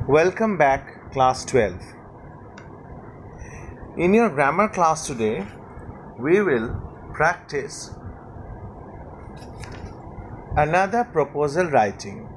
Welcome back, class 12. In your grammar class today, we will practice another proposal writing.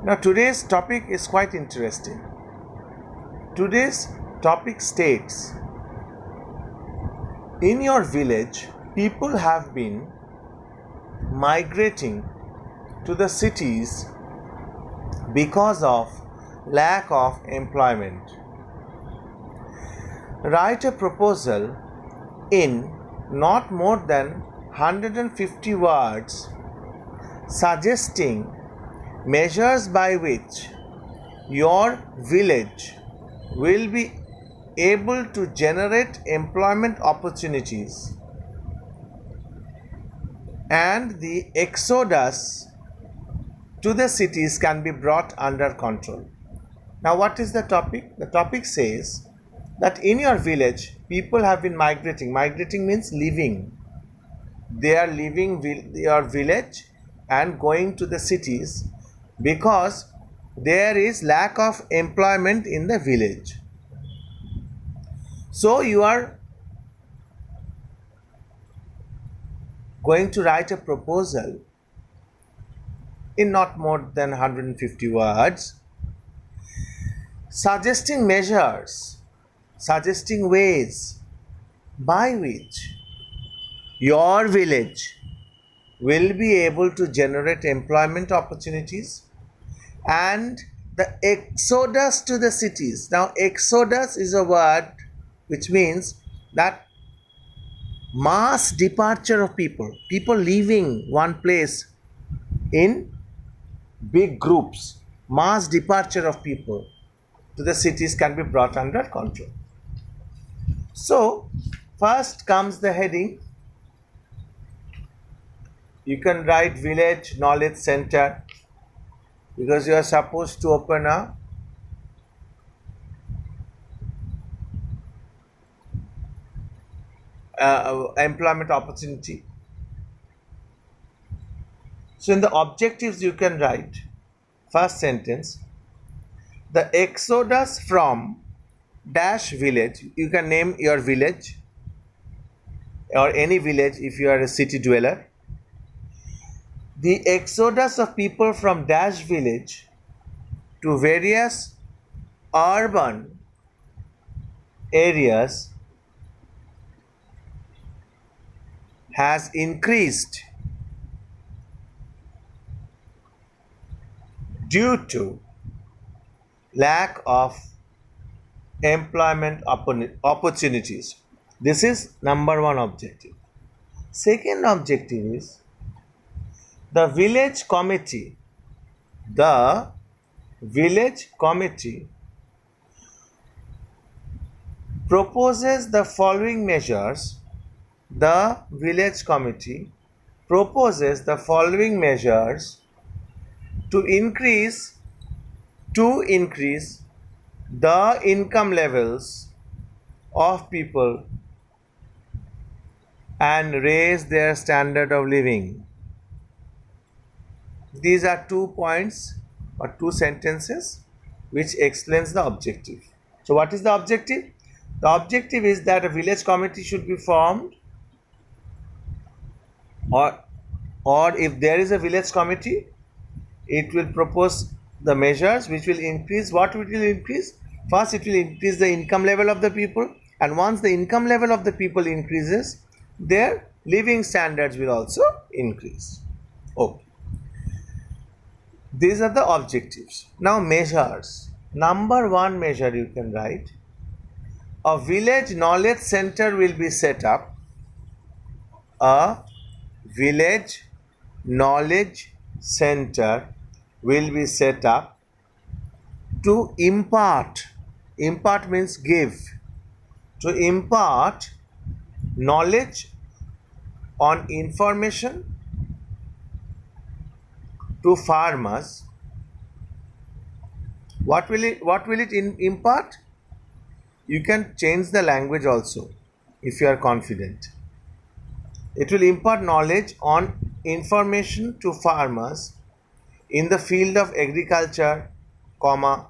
Now, today's topic is quite interesting. Today's topic states, in your village, people have been migrating to the cities because of lack of employment. Write a proposal in not more than 150 words suggesting measures by which your village will be able to generate employment opportunities and the exodus to the cities can be brought under control. Now, what is the topic? The topic says that in your village, people have been migrating. Migrating means leaving. They are leaving your village and going to the cities because there is lack of employment in the village. So, you are going to write a proposal in not more than 150 words, suggesting measures, suggesting ways by which your village will be able to generate employment opportunities and the exodus to the cities. Now, exodus is a word which means that mass departure of people leaving one place in big groups, mass departure of people to the cities can be brought under control. So, first comes the heading. You can write village knowledge center because you are supposed to open a employment opportunity. So in the objectives you can write, first sentence, the exodus from dash village, you can name your village or any village if you are a city dweller. The exodus of people from dash village to various urban areas has increased due to lack of employment opportunities. This is number one objective. Second objective is the village committee proposes the following measures. The village committee proposes the following measures to increase the income levels of people and raise their standard of living. These are 2 points or 2 sentences which explains the objective. So what is the objective? The objective is that a village committee should be formed, or if there is a village committee, it will propose the measures which will increase. What it will increase? First, it will increase the income level of the people, and once the income level of the people increases, their living standards will also increase. Okay. These are the objectives. Now, measures. Number one measure you can write. A village knowledge center will be set up. A village knowledge center will be set up to impart means give, to impart knowledge on information to farmers. What will it impart? You can change the language also if you are confident. It will impart knowledge on information to farmers in the field of agriculture, comma,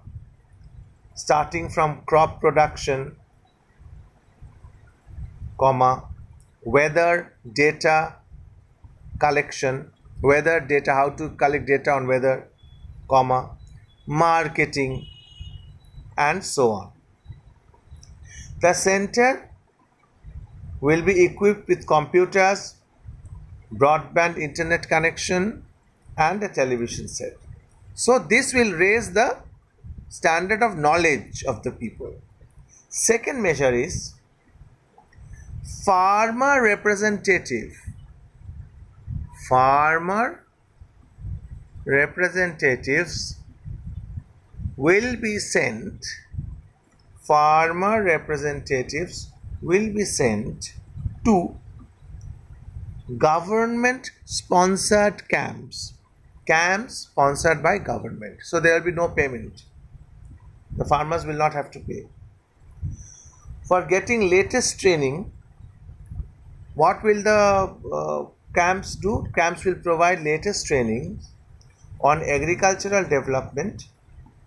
starting from crop production, comma, weather data collection, weather data, how to collect data on weather, comma, marketing, and so on. The center will be equipped with computers, broadband internet connection, and a television set. So this will raise the standard of knowledge of the people. Second measure is farmer representative. Farmer representatives will be sent. Farmer representatives will be sent to government sponsored camps. Camps sponsored by government. So there will be no payment. The farmers will not have to pay. For getting latest training, what will the camps do? Camps will provide latest training on agricultural development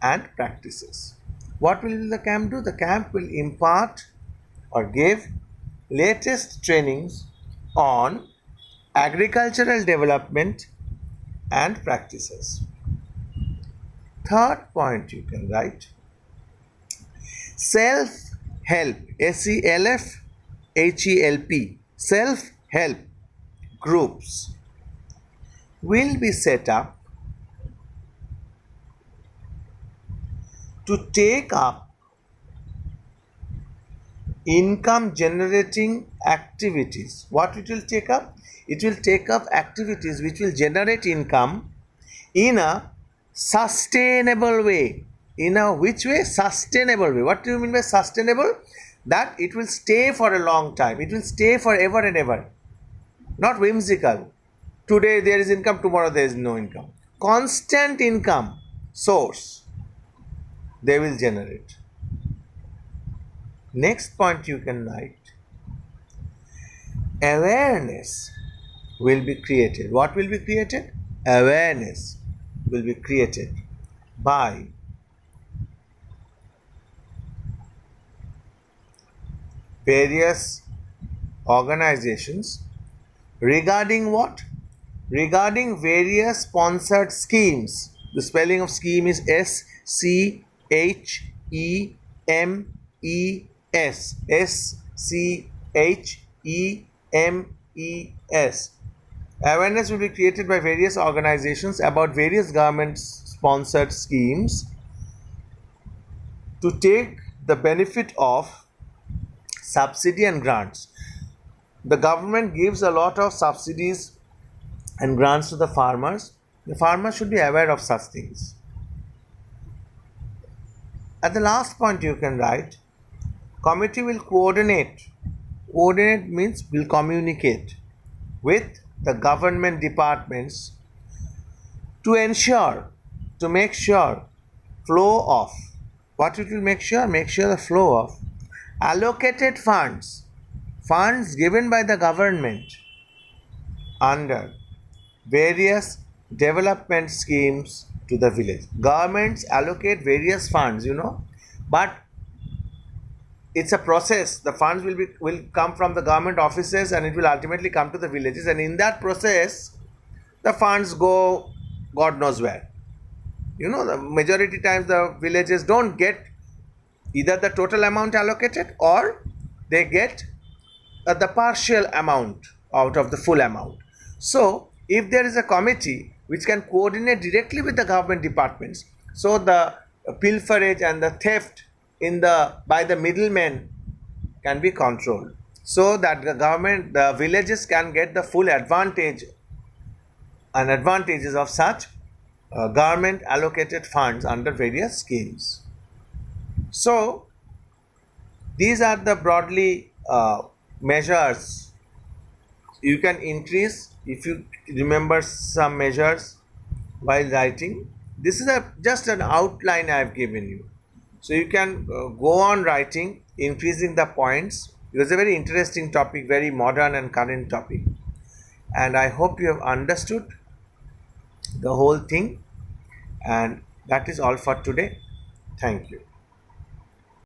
and practices. What will the camp do? The camp will impart or give latest trainings on agricultural development and practices. Third point you can write, self-help, SELF-HELP, self-help groups will be set up to take up income generating activities. What it will take up? It will take up activities which will generate income in a sustainable way. In a which way? Sustainable way. What do you mean by sustainable? That it will stay for a long time. It will stay forever and ever. Not whimsical. Today there is income, tomorrow there is no income. Constant income source they will generate. Next point you can write, awareness will be created. What will be created? Awareness will be created by various organizations regarding what? Regarding various sponsored schemes. The spelling of scheme is SCHEMES. SCHEMES. Awareness will be created by various organizations about various government sponsored schemes to take the benefit of subsidy and grants. The government gives a lot of subsidies and grants to the farmers. The farmers should be aware of such things. At the last point you can write, committee will coordinate. Coordinate means will communicate with the government departments to ensure, to make sure flow of, what it will make sure? Make sure the flow of allocated funds, funds given by the government under various development schemes to the village. Governments allocate various funds, but it's a process. The funds will come from the government offices and it will ultimately come to the villages, and in that process the funds go God knows where. The majority times the villages don't get either the total amount allocated or they get the partial amount out of the full amount. So if there is a committee which can coordinate directly with the government departments, so the pilferage and the theft by the middlemen can be controlled, so that the villages can get the full advantage and advantages of such government allocated funds under various schemes. So these are the broadly measures. You can increase if you remember some measures while writing. This is just an outline I have given you. So you can go on writing, increasing the points. It was a very interesting topic, very modern and current topic. And I hope you have understood the whole thing. And that is all for today. Thank you.